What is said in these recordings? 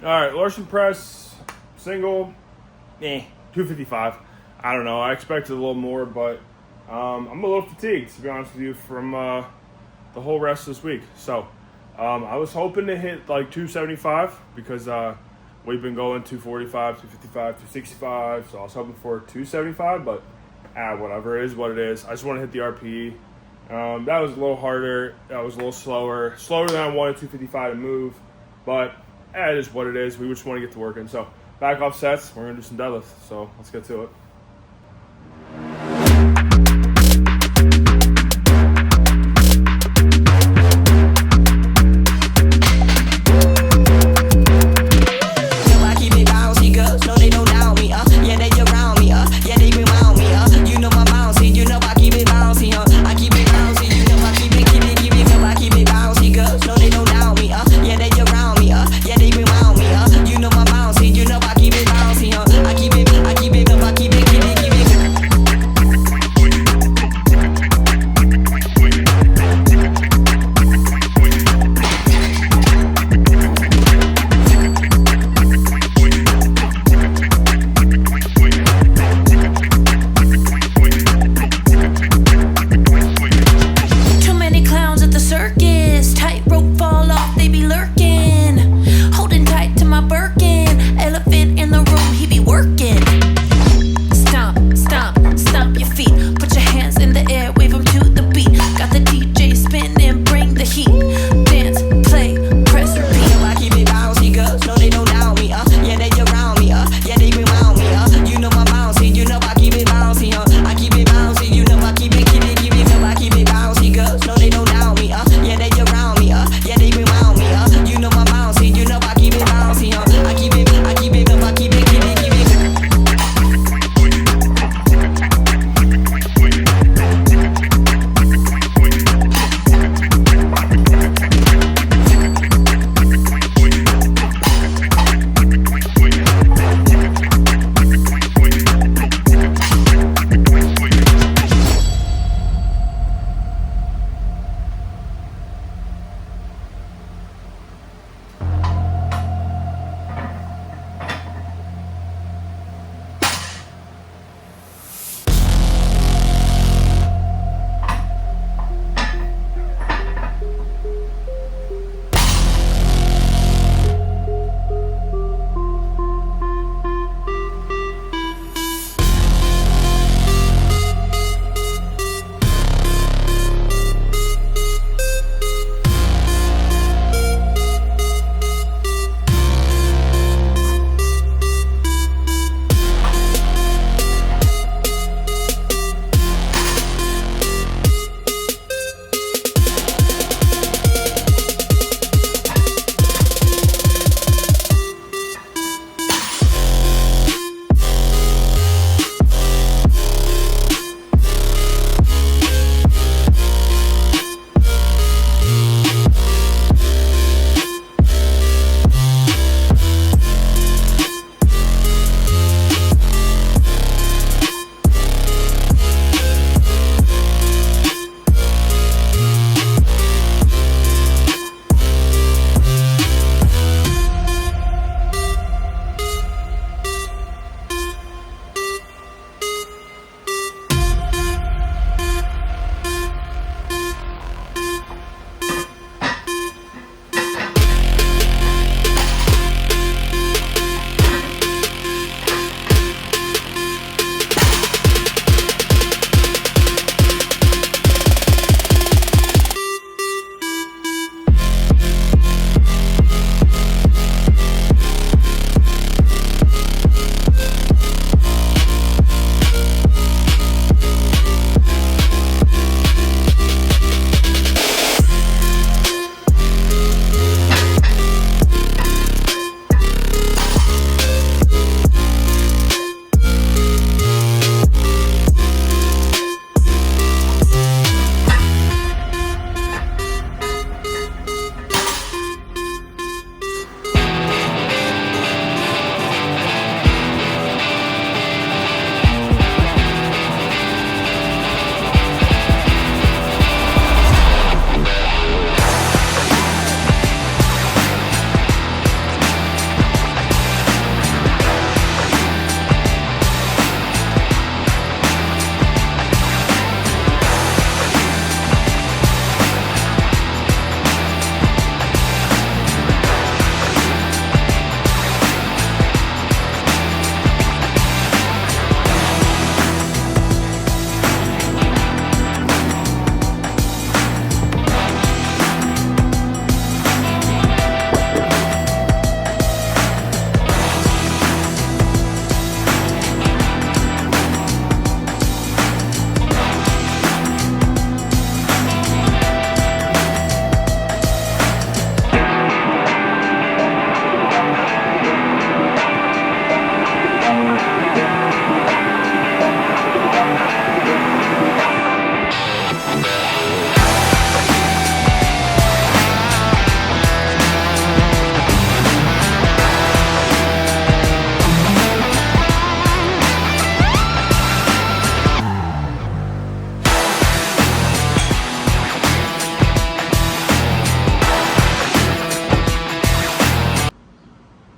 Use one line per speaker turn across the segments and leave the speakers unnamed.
All right, Larson press, single, 255. I don't know. I expected a little more, but I'm a little fatigued, to be honest with you, from the whole rest of this week. So I was hoping to hit like 275 because we've been going 245, 255, 265. So I was hoping for 275, but whatever. It is what it is. I just want to hit the RPE. That was a little harder. That was a little slower. Slower than I wanted 255 to move, but it is what it is. We just want to get to working. So back off sets. We're going to do some deadlifts. So let's get to it.
I keep it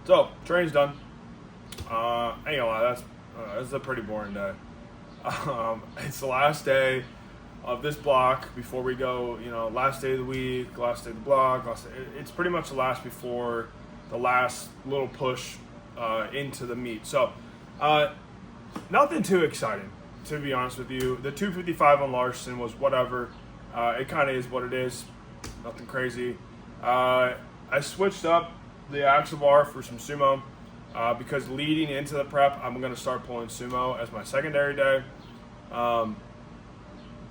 So training's done. Ain't gonna lie, that's a pretty boring day. It's the last day of this block before we go. Last day of the week, last day of the block. It's pretty much the last before the last little push into the meet. So nothing too exciting, to be honest with you. The 255 on Larson was whatever. It kind of is what it is. Nothing crazy. I switched up the axle bar for some sumo because leading into the prep, I'm going to start pulling sumo as my secondary day.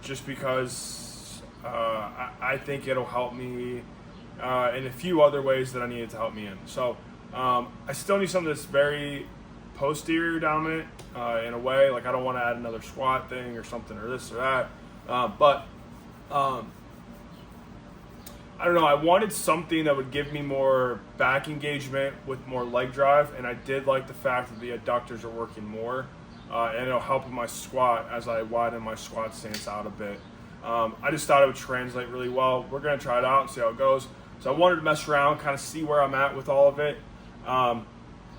Just because I think it'll help me in a few other ways that I need it to help me in. So I still need something that's very posterior dominant in a way. Like, I don't want to add another squat thing or something or this or that. But I don't know. I wanted something that would give me more back engagement with more leg drive, and I did like the fact that the adductors are working more, and it'll help with my squat as I widen my squat stance out a bit. I just thought it would translate really well. We're going to try it out and see how it goes. So I wanted to mess around, kind of see where I'm at with all of it. I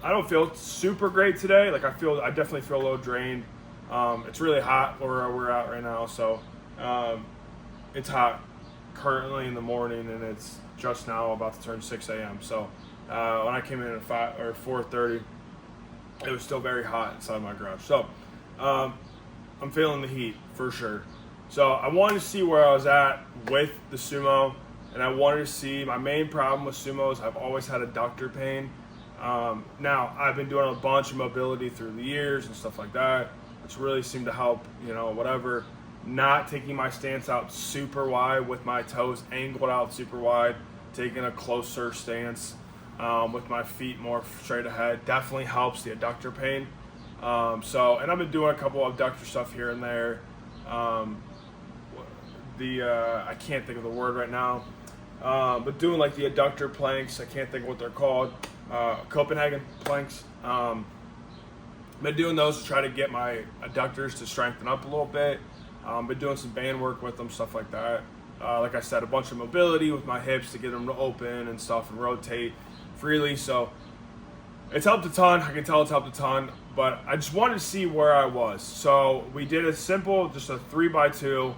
don't feel super great today. Like, I definitely feel a little drained. It's really hot where we're at right now, so it's hot currently in the morning, and it's just now about to turn 6 a.m. So when I came in at 4:30, it was still very hot inside my garage. So I'm feeling the heat for sure. So I wanted to see where I was at with the sumo, and I wanted to see, my main problem with sumo is I've always had adductor pain. Now, I've been doing a bunch of mobility through the years and stuff like that, which really seemed to help, whatever. Not taking my stance out super wide with my toes angled out super wide, taking a closer stance with my feet more straight ahead definitely helps the adductor pain. And I've been doing a couple of abductor stuff here and there. I can't think of the word right now, but doing like the adductor planks. I can't think of what they're called. Copenhagen planks. Been doing those to try to get my adductors to strengthen up a little bit. Been doing some band work with them, stuff like that. Like I said, a bunch of mobility with my hips to get them to open and stuff and rotate freely. So it's helped a ton. I can tell it's helped a ton. But I just wanted to see where I was. So we did a simple, just a 3x2,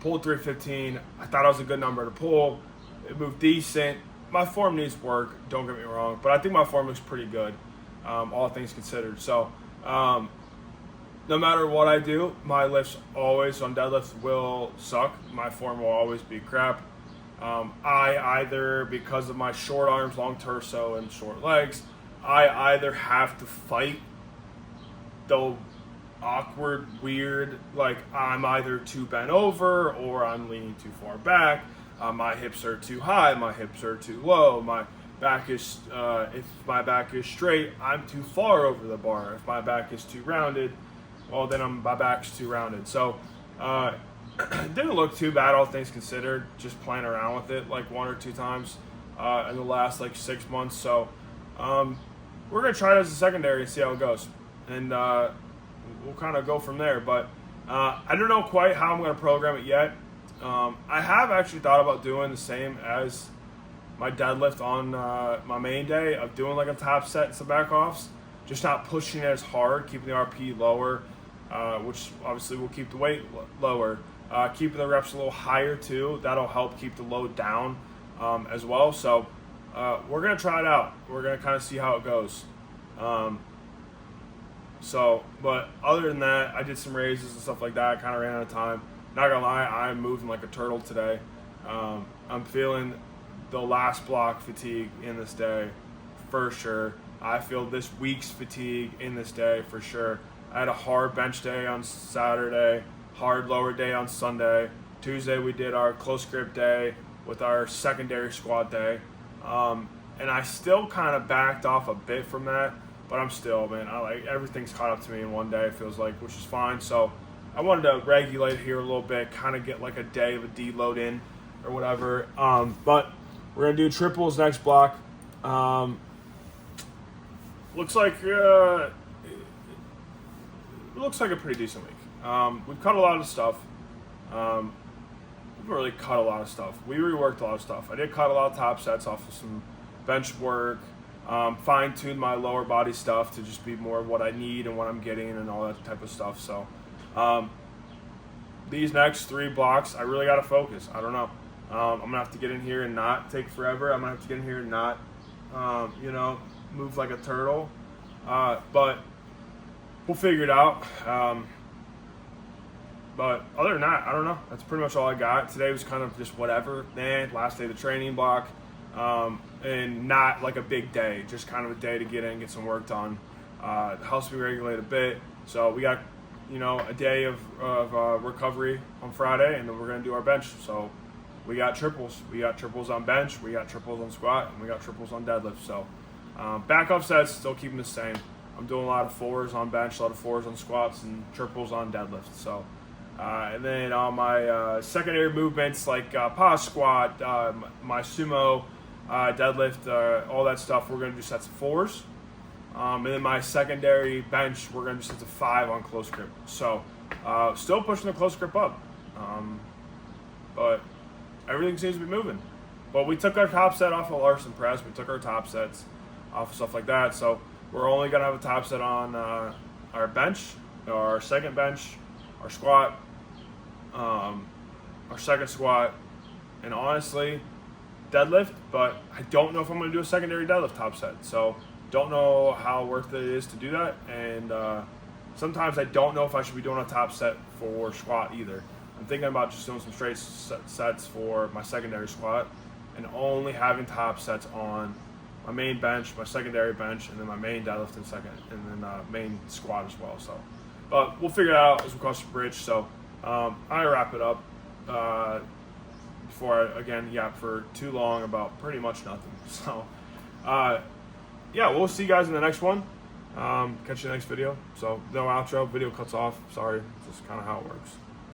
pulled 315. I thought it was a good number to pull. It moved decent. My form needs work, don't get me wrong. But I think my form looks pretty good, all things considered. So no matter what I do, my lifts always on deadlifts will suck. My form will always be crap. I either, because of my short arms, long torso, and short legs, I either have to fight the awkward, weird, like I'm either too bent over or I'm leaning too far back. My hips are too high, my hips are too low. My back is, if my back is straight, I'm too far over the bar. If my back is too rounded, well, then my back's too rounded. So it didn't look too bad, all things considered, just playing around with it like 1 or 2 times in the last 6 months. So we're going to try it as a secondary and see how it goes. And we'll kind of go from there. But I don't know quite how I'm going to program it yet. I have actually thought about doing the same as my deadlift on my main day, of doing like a top set and some back offs, just not pushing it as hard, keeping the RP lower, which obviously will keep the weight lower, keeping the reps a little higher too. That'll help keep the load down as well. So we're going to try it out. We're going to kind of see how it goes. But other than that, I did some raises and stuff like that. I kind of ran out of time. Not gonna lie, I'm moving like a turtle today. I'm feeling the last block fatigue in this day for sure. I feel this week's fatigue in this day for sure. I had a hard bench day on Saturday, hard lower day on Sunday. Tuesday we did our close grip day with our secondary squat day. And I still kind of backed off a bit from that, but I'm still, man, everything's caught up to me in one day, it feels like, which is fine. So I wanted to regulate here a little bit, kind of get like a day of a deload in or whatever. But we're going to do triples next block. Looks like it looks like a pretty decent week. We've cut a lot of stuff. We've really cut a lot of stuff. We reworked a lot of stuff. I did cut a lot of top sets off of some bench work, fine tune my lower body stuff to just be more of what I need and what I'm getting and all that type of stuff. So these next 3 blocks, I really got to focus. I don't know. I'm going to have to get in here and not take forever. I'm going to have to get in here and not, move like a turtle. But we'll figure it out. But other than that, I don't know. That's pretty much all I got. Today was kind of just whatever. Last day of the training block. And not like a big day. Just kind of a day to get in, get some work done. Helps me regulate a bit. So we got, a day of recovery on Friday, and then we're going to do our bench. So we got triples. We got triples on bench. We got triples on squat. And we got triples on deadlift. So back up sets, still keeping the same. I'm doing a lot of 4s on bench, a lot of 4s on squats, and triples on deadlift. So, and then on my secondary movements like pause squat, my sumo, deadlift, all that stuff, we're going to do sets of 4s. And then my secondary bench, we're going to do sets of 5 on close grip. So, still pushing the close grip up. But everything seems to be moving. But we took our top set off of Larson press. We took our top sets off of stuff like that. So we're only going to have a top set on our bench, our second bench, our squat, our second squat, and honestly, deadlift. But I don't know if I'm going to do a secondary deadlift top set. So don't know how worth it is to do that. And sometimes I don't know if I should be doing a top set for squat either. I'm thinking about just doing some straight sets for my secondary squat and only having top sets on my main bench, my secondary bench, and then my main deadlift in second, and then main squat as well. So, but we'll figure it out as we cross the bridge. So I wrap it up before I again yap for too long about pretty much nothing. So yeah, we'll see you guys in the next one. Catch you in the next video. So no outro, video cuts off. Sorry, it's just kind of how it works.